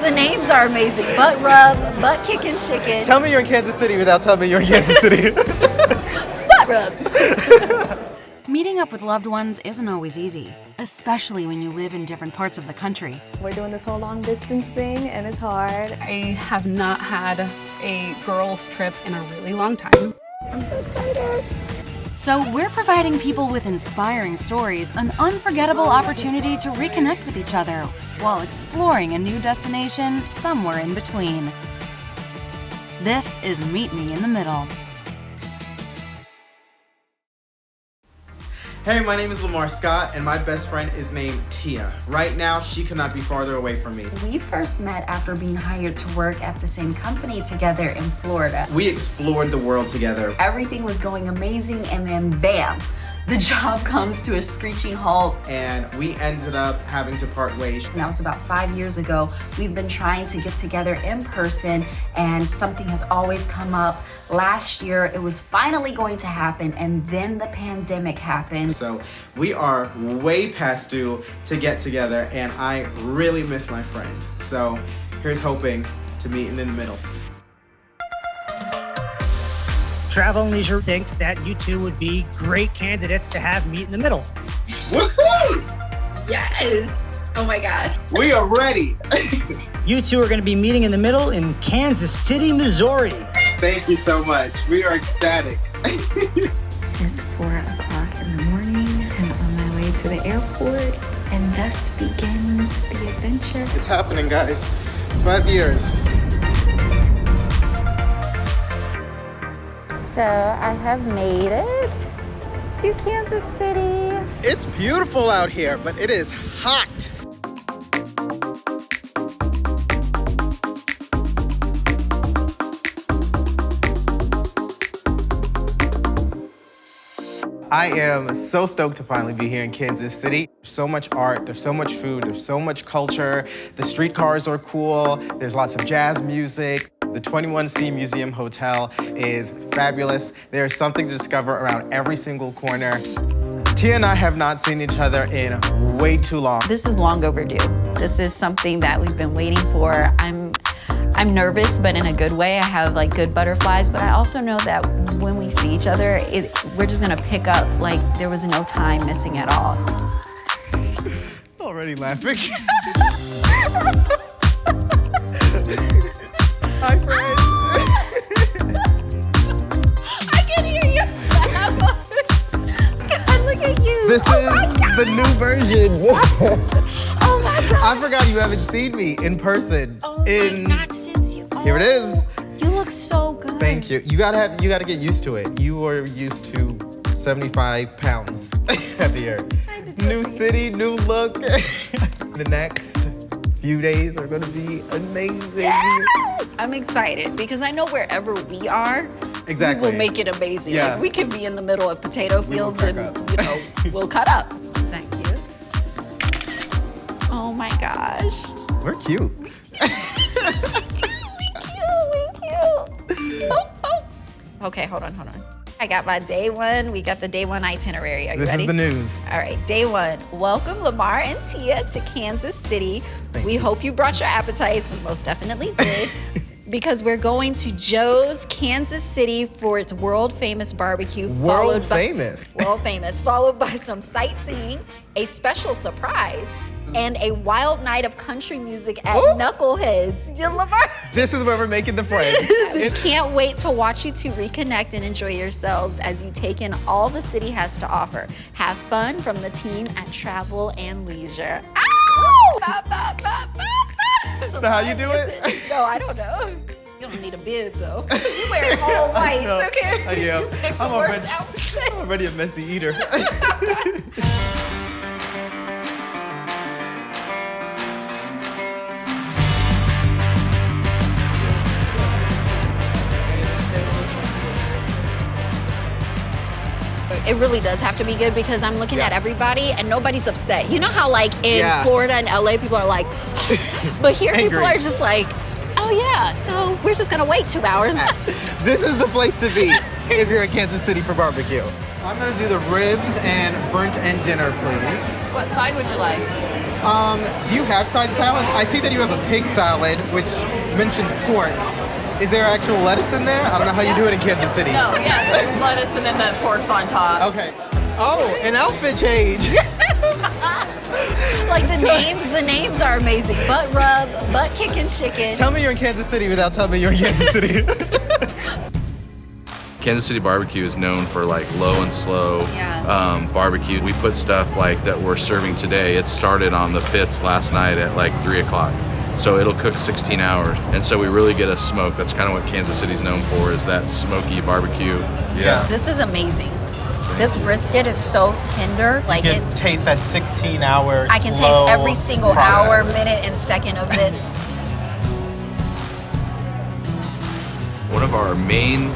The names are amazing. Butt rub, butt kicking chicken. Tell me you're in Kansas City without telling me you're in Kansas City. Butt rub. Meeting up with loved ones isn't always easy, especially when you live in different parts of the country. We're doing this whole long distance thing and it's hard. I have not had a girls' trip in a really long time. I'm so excited. So we're providing people with inspiring stories an unforgettable opportunity to reconnect with each other while exploring a new destination somewhere in between. This is Meet Me in the Middle. Hey, my name is Lemar Scott, and my best friend is named Tia. Right now, she could not be farther away from me. We first met after being hired to work at the same company together in Florida. We explored the world together. Everything was going amazing, and then bam, the job comes to a screeching halt. And we ended up having to part ways. And that was about 5 years ago. We've been trying to get together in person, and something has always come up. Last year, it was finally going to happen, and then the pandemic happened. So we are way past due to get together, and I really miss my friend. So here's hoping to meet in the middle. Travel and Leisure thinks that you two would be great candidates to have meet in the middle. Woohoo! Yes! Oh my gosh. We are ready. You two are going to be meeting in the middle in Kansas City, Missouri. Thank you so much. We are ecstatic. It's 4 o'clock in the morning. I'm on my way to the airport, and thus begins the adventure. It's happening, guys. 5 years. So I have made it to Kansas City. It's beautiful out here, but it is hot. I am so stoked to finally be here in Kansas City. There's so much art, there's so much food, there's so much culture. The streetcars are cool, there's lots of jazz music. The 21C Museum Hotel is fabulous. There's something to discover around every single corner. Tia and I have not seen each other in way too long. This is long overdue. This is something that we've been waiting for. I'm nervous, but in a good way. I have like good butterflies, but I also know that when we see each other, we're just gonna pick up like there was no time missing at all. Already laughing. Hi, friend. I can hear you. God, look at you. This is the new version. Oh my God. I forgot you haven't seen me in person. Oh my God, since you. Here it is. You look so good. Thank you. You gotta get used to it. You are used to 75 pounds every year. New city, new look. The next few days are gonna be amazing. Yeah! I'm excited because I know wherever we are, Exactly. we'll make it amazing. Yeah. Like, we could be in the middle of potato fields and we'll cut up. Thank you. Oh my gosh. We're cute. We cute. Oh. Okay, hold on. I got my day one. We got the day one itinerary. Are you ready? This is the news. All right, day one. Welcome Lemar and Tia to Kansas City. We hope you brought your appetites. We most definitely did. Because we're going to Joe's Kansas City for its world famous barbecue. World famous, followed by some sightseeing, a special surprise, and a wild night of country music at Knuckleheads. Yeah, Lemar. This is where we're making the friends. We can't wait to watch you two reconnect and enjoy yourselves as you take in all the city has to offer. Have fun from the team at Travel and Leisure. Ow! So how you do it? No, I don't know. You don't need a bib though. You wear all white, okay? Yeah, I'm already a messy eater. It really does have to be good because I'm looking at everybody and nobody's upset. You know how like in Florida and LA people are like, but here people are just like, oh yeah, so we're just gonna wait 2 hours. This is the place to be if you're in Kansas City for barbecue. I'm gonna do the ribs and burnt end dinner, please. What side would you like? Do you have side salad? I see that you have a pig salad, which mentions pork. Is there actual lettuce in there? I don't know how you do it in Kansas City. No, yes, there's lettuce and then the pork's on top. Okay. Oh, an outfit change. Like the names are amazing. Butt rub, butt kicking chicken. Tell me you're in Kansas City without telling me you're in Kansas City. Kansas City barbecue is known for like low and slow barbecue. We put stuff like that we're serving today. It started on the pits last night at like 3 o'clock. So it'll cook 16 hours. And so we really get a smoke. That's kind of what Kansas City's known for, is that smoky barbecue. Yeah. This is amazing. This brisket is so tender. Like you can taste that 16 hours. I can taste every single hour, minute, and second of it. One of our main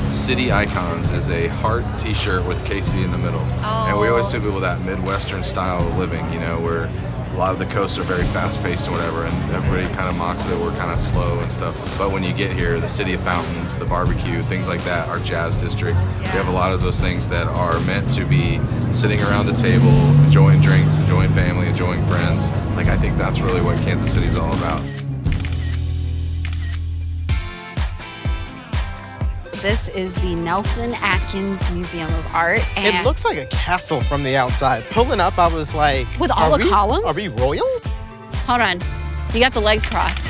city icons is a heart t-shirt with Casey in the middle. Oh. And we always tell people that Midwestern style of living, you know, where a lot of the coasts are very fast-paced and whatever, and everybody kind of mocks it. We're kind of slow and stuff. But when you get here, the city of fountains, the barbecue, things like that, our jazz district, we have a lot of those things that are meant to be sitting around a table, enjoying drinks, enjoying family, enjoying friends. Like, I think that's really what Kansas City's all about. This is the Nelson Atkins Museum of Art. And it looks like a castle from the outside. Pulling up, I was like, with all the columns? Are we royal? Hold on. You got the legs crossed.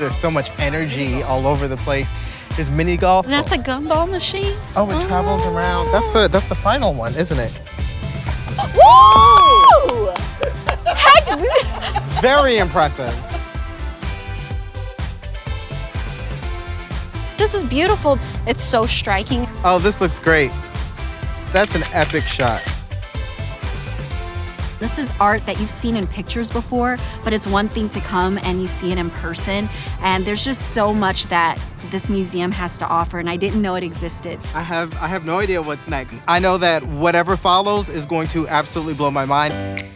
There's so much energy all over the place. There's mini golf. That's a gumball machine? Oh, it travels around. That's the final one, isn't it? Woo! Very impressive. This is beautiful. It's so striking. Oh, this looks great. That's an epic shot. This is art that you've seen in pictures before, but it's one thing to come and you see it in person. And there's just so much that this museum has to offer, and I didn't know it existed. I have no idea what's next. I know that whatever follows is going to absolutely blow my mind.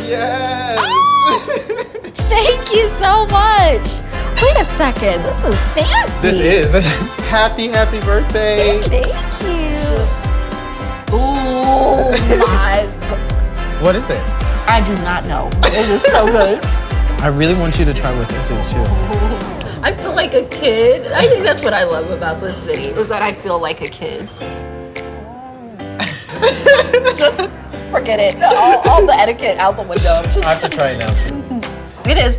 Yes! Thank you so much. Wait a second, this is fancy. This is. Happy birthday. Thank you. Oh my God. What is it? I do not know. It is so good. I really want you to try what this is too. I feel like a kid. I think that's what I love about this city, is that I feel like a kid. Just forget it. All the etiquette out the window. I have to try it now too. It is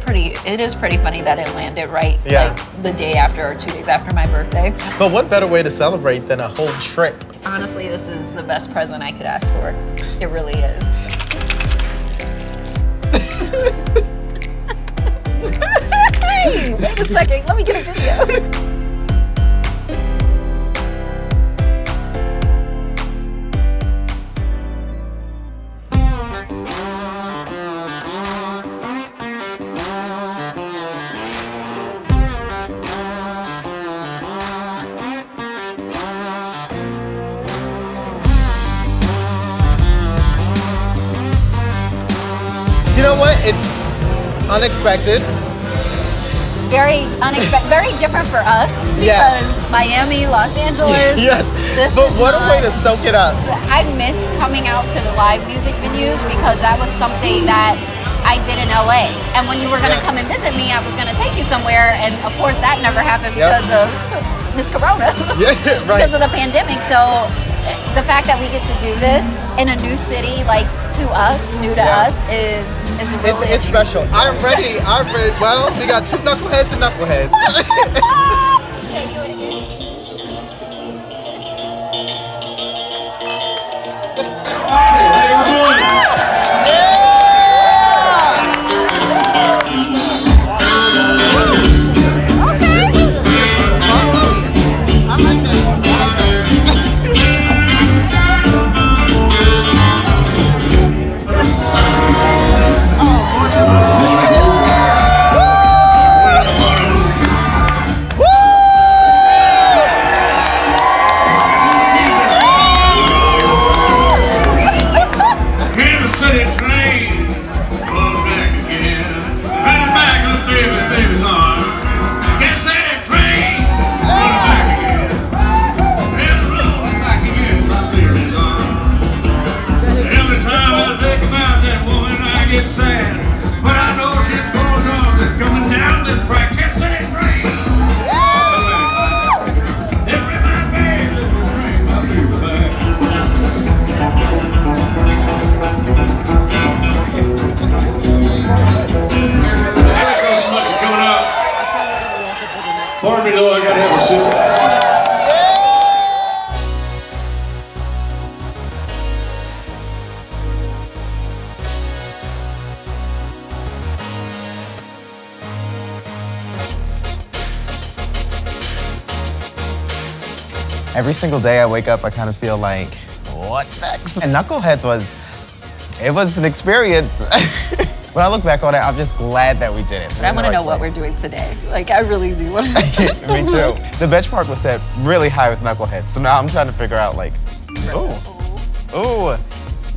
pretty funny that it landed right like the day after or 2 days after my birthday. But what better way to celebrate than a whole trip? Honestly, this is the best present I could ask for. It really is. Wait a second, let me get a video. You know what? It's unexpected. Very unexpected, very different for us because Miami, Los Angeles. Yes, but what a way to soak it up. I miss coming out to the live music venues because that was something that I did in LA. And when you were gonna come and visit me, I was gonna take you somewhere, and of course that never happened because of Miss Corona. Yeah, right. Because of the pandemic. So the fact that we get to do this in a new city, like to us, new to us, is really it's special. I'm ready. Well, we got 2 knuckleheads and knuckleheads. Every single day I wake up, I kind of feel like, what's next? And Knuckleheads was an experience. When I look back on it, I'm just glad that we did it. But I want to know what we're doing today. Like, I really do want to. Me too. The benchmark was set really high with Knuckleheads, so now I'm trying to figure out, like, ooh,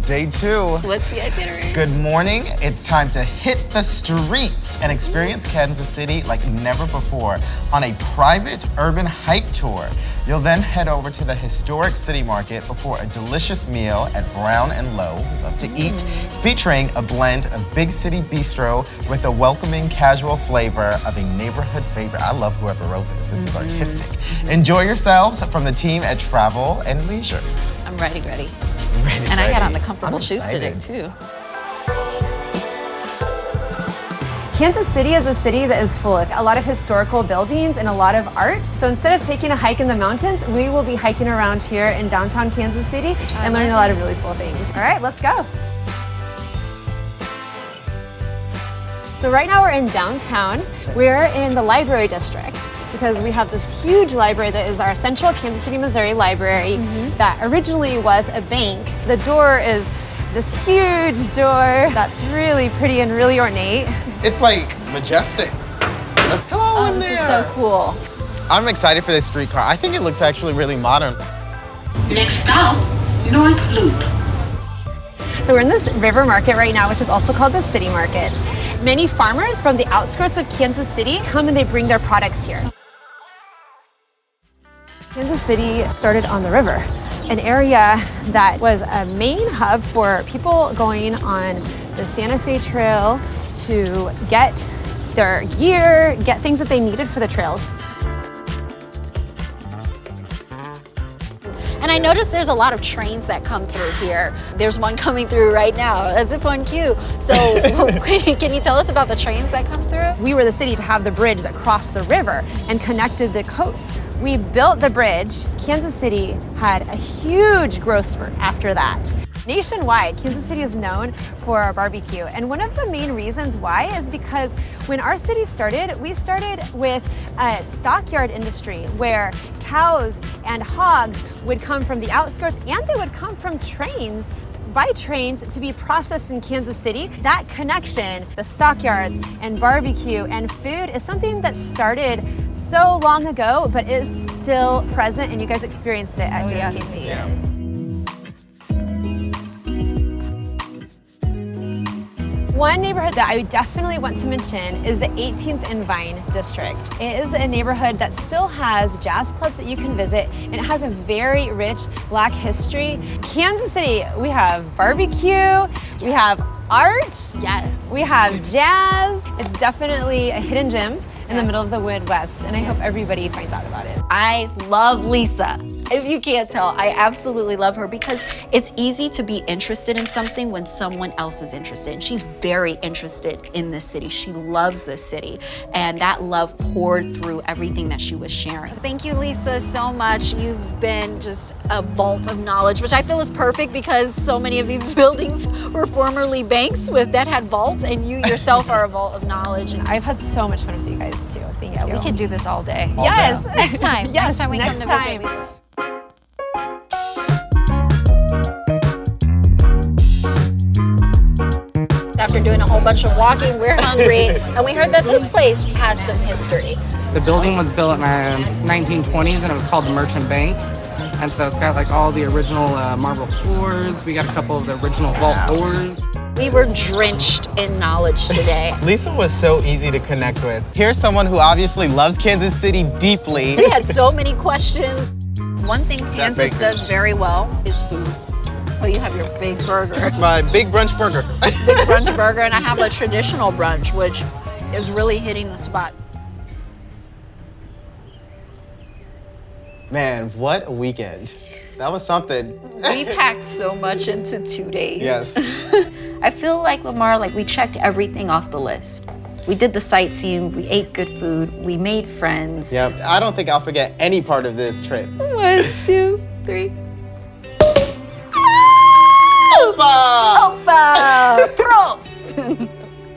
day 2. What's the itinerary? Good morning. It's time to hit the streets and experience Kansas City like never before on a private urban hike tour. You'll then head over to the historic city market before a delicious meal at Brown Loe, we love to eat, featuring a blend of big city bistro with a welcoming casual flavor of a neighborhood favorite. I love whoever wrote this. This is artistic. Enjoy yourselves from the team at Travel and Leisure. I'm ready. Ready, And I had on the comfortable shoes today, too. Kansas City is a city that is full of a lot of historical buildings and a lot of art. So instead of taking a hike in the mountains, we will be hiking around here in downtown Kansas City and learning a lot of really cool things. All right, let's go. So right now we're in downtown. We're in the library district because we have this huge library that is our central Kansas City, Missouri library that originally was a bank. The door is this huge door that's really pretty and really ornate. It's like majestic. Hello in there. This is so cool. I'm excited for this streetcar. I think it looks actually really modern. Next stop, North Loop. So we're in this river market right now, which is also called the city market. Many farmers from the outskirts of Kansas City come and they bring their products here. Kansas City started on the river, an area that was a main hub for people going on the Santa Fe Trail to get their gear, get things that they needed for the trails. And I noticed there's a lot of trains that come through here. There's one coming through right now, as if on cue. So can you tell us about the trains that come through? We were the city to have the bridge that crossed the river and connected the coast. We built the bridge. Kansas City had a huge growth spurt after that. Nationwide, Kansas City is known for our barbecue. And one of the main reasons why is because when our city started, we started with a stockyard industry where cows and hogs would come from the outskirts and they would come from trains, by trains, to be processed in Kansas City. That connection, the stockyards and barbecue and food, is something that started so long ago, but is still present, and you guys experienced it at JSKC. One neighborhood that I definitely want to mention is the 18th and Vine district. It is a neighborhood that still has jazz clubs that you can visit, and it has a very rich Black history. Kansas City, we have barbecue, we have art, we have jazz. It's definitely a hidden gem in the middle of the Midwest, and I hope everybody finds out about it. I love Lisa. If you can't tell, I absolutely love her because it's easy to be interested in something when someone else is interested. And she's very interested in this city. She loves this city. And that love poured through everything that she was sharing. Thank you, Lisa, so much. You've been just a vault of knowledge, which I feel is perfect because so many of these buildings were formerly banks that had vaults, and you yourself are a vault of knowledge. And I've had so much fun with you guys too. Thank you. We could do this all day. Yes. Next time. Yes, Next time we next come to visit. time. After doing a whole bunch of walking, we're hungry, and we heard that this place has some history. The building was built in the 1920s, and it was called the Merchant Bank. And so it's got like all the original marble floors. We got a couple of the original vault doors. We were drenched in knowledge today. Lisa was so easy to connect with. Here's someone who obviously loves Kansas City deeply. We had so many questions. One thing Kansas does very well is food. Oh, you have your big burger. My big brunch burger. Big brunch burger, and I have a traditional brunch, which is really hitting the spot. Man, what a weekend. That was something. We packed so much into 2 days. Yes. I feel like, Lemar, we checked everything off the list. We did the sightseeing, we ate good food, we made friends. Yep, I don't think I'll forget any part of this trip. 1, 2, 3. Opa! Prost!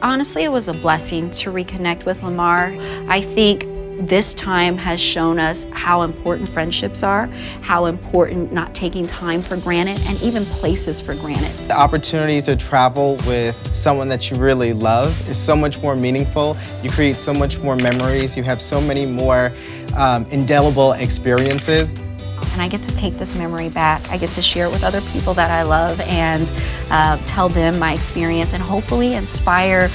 Honestly, it was a blessing to reconnect with Lemar. I think This time has shown us how important friendships are, how important not taking time for granted, and even places for granted. The opportunity to travel with someone that you really love is so much more meaningful. You create so much more memories. You have so many more indelible experiences. And I get to take this memory back. I get to share it with other people that I love and tell them my experience and hopefully inspire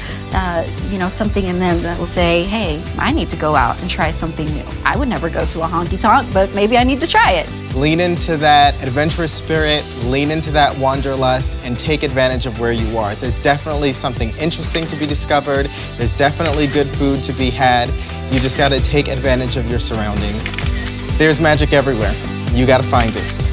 something in them that will say, hey, I need to go out and try something new. I would never go to a honky-tonk, but maybe I need to try it. Lean into that adventurous spirit, lean into that wanderlust, and take advantage of where you are. There's definitely something interesting to be discovered. There's definitely good food to be had. You just gotta take advantage of your surroundings. There's magic everywhere. You gotta find it.